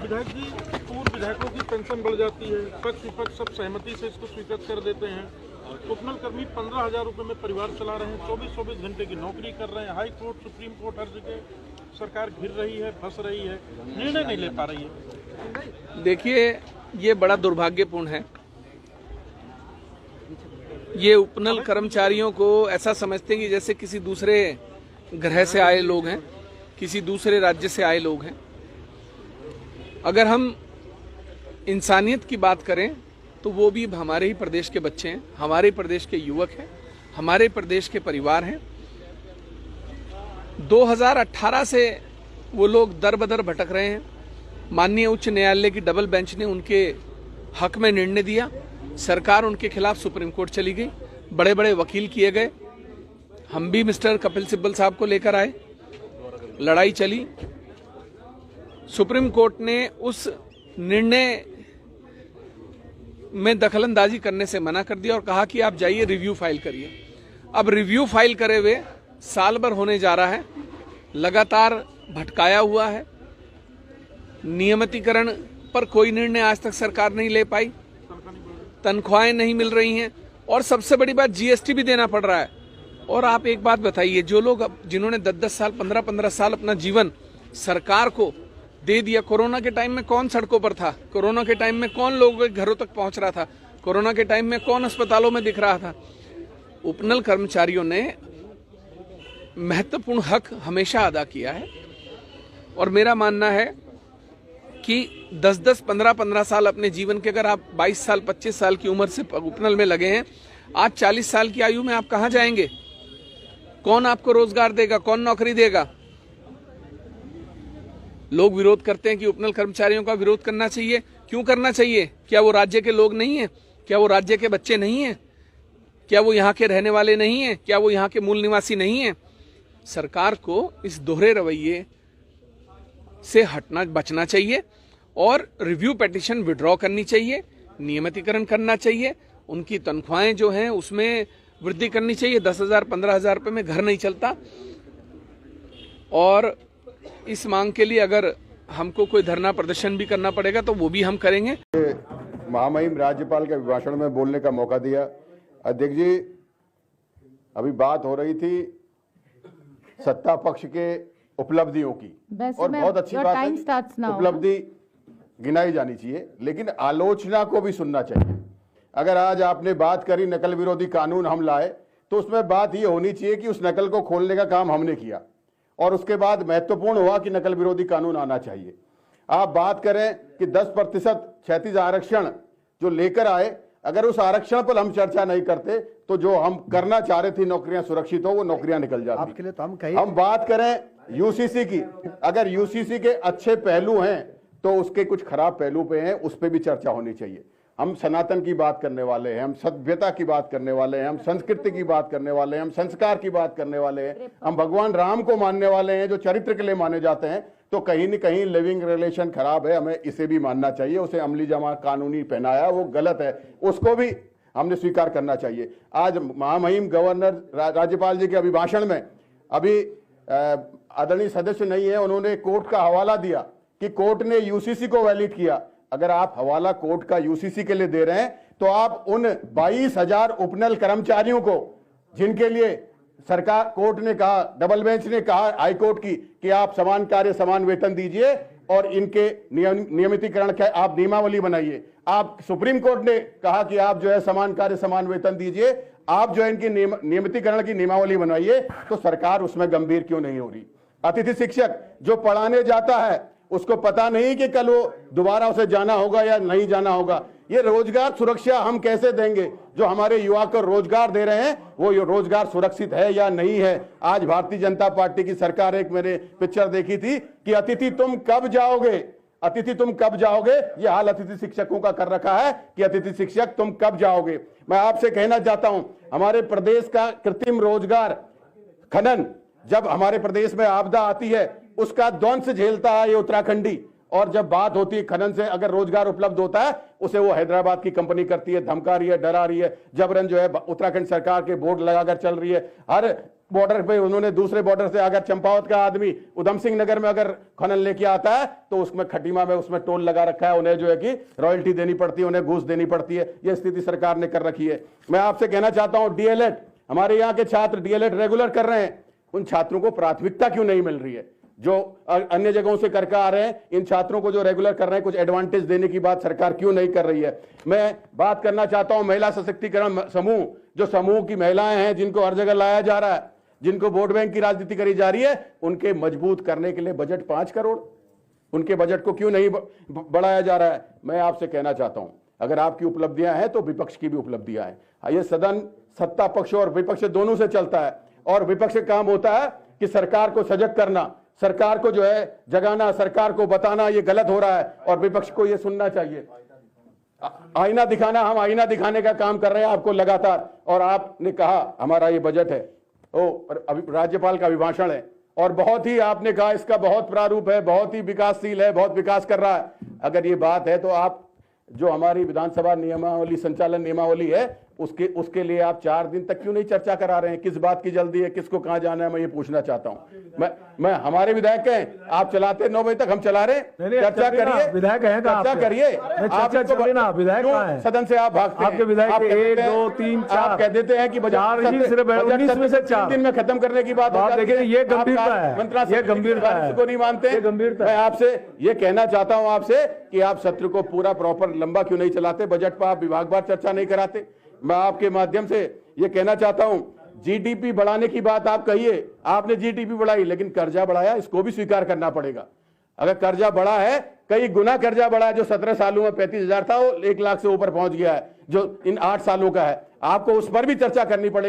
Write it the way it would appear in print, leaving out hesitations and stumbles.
विधायक जी, पूर्व विधायकों की पेंशन बढ़ जाती है, पक्ष विपक्ष सब सहमति से इसको स्वीकृत कर देते हैं। उपनल कर्मी 15,000 रुपए में परिवार चला रहे हैं, 24-24 घंटे की नौकरी कर रहे हैं। हाई कोर्ट, सुप्रीम कोर्ट, हर जगह सरकार घिर रही है, फंस रही है, निर्णय नहीं ले पा रही है। देखिए, ये बड़ा दुर्भाग्यपूर्ण है। ये उपनल कर्मचारियों को ऐसा समझते हैं कि जैसे किसी दूसरे ग्रह से आए लोग हैं, किसी दूसरे राज्य से आए लोग हैं। अगर हम इंसानियत की बात करें तो वो भी हमारे ही प्रदेश के बच्चे हैं, हमारे प्रदेश के युवक हैं, हमारे प्रदेश के परिवार हैं। 2018 से वो लोग दर बदर भटक रहे हैं। माननीय उच्च न्यायालय की डबल बेंच ने उनके हक में निर्णय दिया, सरकार उनके खिलाफ सुप्रीम कोर्ट चली गई, बड़े बड़े वकील किए गए। हम भी मिस्टर कपिल सिब्बल साहब को लेकर आए, लड़ाई चली। सुप्रीम कोर्ट ने उस निर्णय में दखलंदाजी करने से मना कर दिया और कहा कि आप जाइए रिव्यू फाइल करिए। अब रिव्यू फाइल करे हुए साल भर होने जा रहा है, लगातार भटकाया हुआ है। नियमितीकरण पर कोई निर्णय आज तक सरकार नहीं ले पाई, तनख्वाहें नहीं मिल रही हैं और सबसे बड़ी बात जीएसटी भी देना पड़ रहा है। और आप एक बात बताइए, जो लोग जिन्होंने 10-10 साल 15-15 साल अपना जीवन सरकार को दे दिया, कोरोना के टाइम में कौन सड़कों पर था, कोरोना के टाइम में कौन लोगों के घरों तक पहुंच रहा था, कोरोना के टाइम में कौन अस्पतालों में दिख रहा था। उपनल कर्मचारियों ने महत्वपूर्ण हक हमेशा अदा किया है और मेरा मानना है कि 10-10, 15-15 साल अपने जीवन के, अगर आप 22 साल 25 साल की उम्र से उपनल में लगे हैं, आज 40 साल की आयु में आप कहां जाएंगे? कौन आपको रोजगार देगा, कौन नौकरी देगा? लोग विरोध करते हैं कि उपनल कर्मचारियों का विरोध करना चाहिए। क्यों करना चाहिए? क्या वो राज्य के लोग नहीं हैं? क्या वो राज्य के बच्चे नहीं हैं? क्या वो यहाँ के रहने वाले नहीं हैं? क्या वो यहाँ के मूल निवासी नहीं हैं? सरकार को इस दोहरे रवैये से हटना, बचना चाहिए और रिव्यू पिटीशन विड्रॉ करनी चाहिए, नियमितीकरण करना चाहिए, उनकी तनख्वाहें जो हैं उसमें वृद्धि करनी चाहिए। 10,000 15,000 रुपये में घर नहीं चलता। और इस मांग के लिए अगर हमको कोई धरना प्रदर्शन भी करना पड़ेगा तो वो भी हम करेंगे। महामहिम राज्यपाल के अभिभाषण में बोलने का मौका दिया। अध्यक्ष जी, अभी बात हो रही थी सत्ता पक्ष के उपलब्धियों की और बहुत अच्छी बात है, उपलब्धि गिनाई जानी चाहिए, लेकिन आलोचना को भी सुनना चाहिए। अगर आज आपने बात करी नकल विरोधी कानून हम लाए, तो उसमें बात ये होनी चाहिए कि उस नकल को खोलने का काम हमने किया और उसके बाद महत्वपूर्ण हुआ कि नकल विरोधी कानून आना चाहिए। आप बात करें कि 10% क्षैतिज आरक्षण जो लेकर आए, अगर उस आरक्षण पर हम चर्चा नहीं करते तो जो हम करना चाह रहे थे नौकरियां सुरक्षित हो, वो नौकरियां निकल जाती। आपके लिए तो हम बात करें यूसीसी की, अगर यूसीसी के अच्छे पहलू हैं तो उसके कुछ खराब पहलू पे हैं, उस पर भी चर्चा होनी चाहिए। हम सनातन की बात करने वाले हैं, हम सभ्यता की बात करने वाले हैं, हम संस्कृति की बात करने वाले हैं, हम संस्कार की बात करने वाले हैं, हम भगवान राम को मानने वाले हैं जो चरित्र के लिए माने जाते हैं। तो कहीं न कहीं लिविंग रिलेशन खराब है, हमें इसे भी मानना चाहिए। उसे अमली जमा कानूनी पहनाया, वो गलत है, उसको भी हमने स्वीकार करना चाहिए। आज महामहिम गवर्नर राज्यपाल जी के अभिभाषण में अभी आदरणीय सदस्य नहीं है, उन्होंने कोर्ट का हवाला दिया कि कोर्ट ने यूसीसी को वैलिड किया। अगर आप हवाला कोर्ट का यूसीसी के लिए दे रहे हैं तो आप उन 22,000 उपनल कर्मचारियों को, जिनके लिए सरकार, कोर्ट ने कहा, डबल बेंच ने कहा हाई कोर्ट की कि आप समान कार्य समान वेतन दीजिए और इनके नियमितीकरण का आप नियमावली बनाइए। आप सुप्रीम कोर्ट ने कहा कि आप जो है समान कार्य समान वेतन दीजिए, आप जो है इनकी नियमितीकरण की नियमावली बनाइए। तो सरकार उसमें गंभीर क्यों नहीं हो रही? अतिथि शिक्षक जो पढ़ाने जाता है उसको पता नहीं कि कल वो दोबारा उसे जाना होगा या नहीं जाना होगा। ये रोजगार सुरक्षा हम कैसे देंगे? जो हमारे युवा को रोजगार दे रहे हैं वो रोजगार सुरक्षित है या नहीं है? आज भारतीय जनता पार्टी की सरकार, एक मैंने पिक्चर देखी थी कि अतिथि तुम कब जाओगे, अतिथि तुम कब जाओगे, ये हाल अतिथि शिक्षकों का कर रखा है कि अतिथि शिक्षक तुम कब जाओगे। मैं आपसे कहना चाहता हूं, हमारे प्रदेश का कृत्रिम रोजगार खनन, जब हमारे प्रदेश में आपदा आती है उसका ध्वंस झेलता है ये उत्तराखंडी, और जब बात होती है खनन से अगर रोजगार उपलब्ध होता है उसे वो हैदराबाद की कंपनी करती है, धमका रही है, डरा रही है, जबरन जो है उत्तराखंड सरकार के बोर्ड लगाकर चल रही है। हर बॉर्डर पे उन्होंने दूसरे बॉर्डर से अगर चंपावत का आदमी उधम सिंह नगर में अगर खनन लेके आता है तो उसमें खटीमा में उसमें टोल लगा रखा है, उन्हें जो है कि रॉयल्टी देनी पड़ती है, उन्हें घूस देनी पड़ती है। ये स्थिति सरकार ने कर रखी है। मैं आपसे कहना चाहता हूं, डीएलएड, हमारे यहाँ के छात्र डीएलएड रेगुलर कर रहे हैं, उन छात्रों को प्राथमिकता क्यों नहीं मिल रही है? जो अन्य जगहों से करके आ रहे हैं, इन छात्रों को जो रेगुलर कर रहे हैं, कुछ एडवांटेज देने की बात सरकार क्यों नहीं कर रही है? मैं बात करना चाहता हूं महिला सशक्तिकरण समूह, जो समूह की महिलाएं हैं जिनको हर जगह लाया जा रहा है, जिनको वोट बैंक की राजनीति करी जा रही है, उनके मजबूत करने के लिए बजट 5 करोड़, उनके बजट को क्यों नहीं बढ़ाया जा रहा है? मैं आपसे कहना चाहता हूं, अगर आपकी उपलब्धियां हैं तो विपक्ष की भी उपलब्धियां हैं। ये सदन सत्ता पक्ष और विपक्ष दोनों से चलता है, और विपक्ष का काम होता है कि सरकार को सजग करना, सरकार को जो है जगाना, सरकार को बताना ये गलत हो रहा है, और विपक्ष को ये सुनना चाहिए। आईना दिखाना, हम आईना दिखाने का काम कर रहे हैं आपको लगातार। और आपने कहा हमारा ये बजट है, अभी राज्यपाल का अभिभाषण है, और बहुत ही आपने कहा इसका बहुत प्रारूप है, बहुत ही विकासशील है, बहुत विकास कर रहा है। अगर ये बात है तो आप जो हमारी विधानसभा नियमावली, संचालन नियमावली है, उसके लिए आप 4 दिन तक क्यों नहीं चर्चा करा रहे हैं? किस बात की जल्दी है? किसको कहां जाना है? मैं ये पूछना चाहता हूं। मैं हमारे विधायक हैं, आप चलाते 9 बजे तक, हम चला रहे। चर्चा करिए, विधायक हैं, चर्चा करिए। आप विधायक हैं, सदन से आप भागते हैं? आपके विधायक 1 2 3 4 आप कह देते हैं कि बजट 19 में से 4 दिन में खत्म करने की बात हो जाती है। ये गंभीरता है, ये गंभीरता है, इसको नहीं मानते। मैं आपसे ये कहना चाहता हूं आपसे कि आप सत्र को पूरा प्रॉपर लंबा क्यों नहीं चलाते? बजट पर आप विभागवार चर्चा नहीं कराते? मैं आपके माध्यम से ये कहना चाहता हूं, जीडीपी बढ़ाने की बात आप कहिए, आपने जीडीपी बढ़ाई, लेकिन कर्जा बढ़ाया, इसको भी स्वीकार करना पड़ेगा। अगर कर्जा बढ़ा है, कई गुना कर्जा बढ़ा है, जो 17 सालों में 35,000 था वो 1 लाख से ऊपर पहुंच गया है, जो इन 8 सालों का है, आपको उस पर भी चर्चा करनी पड़ेगी।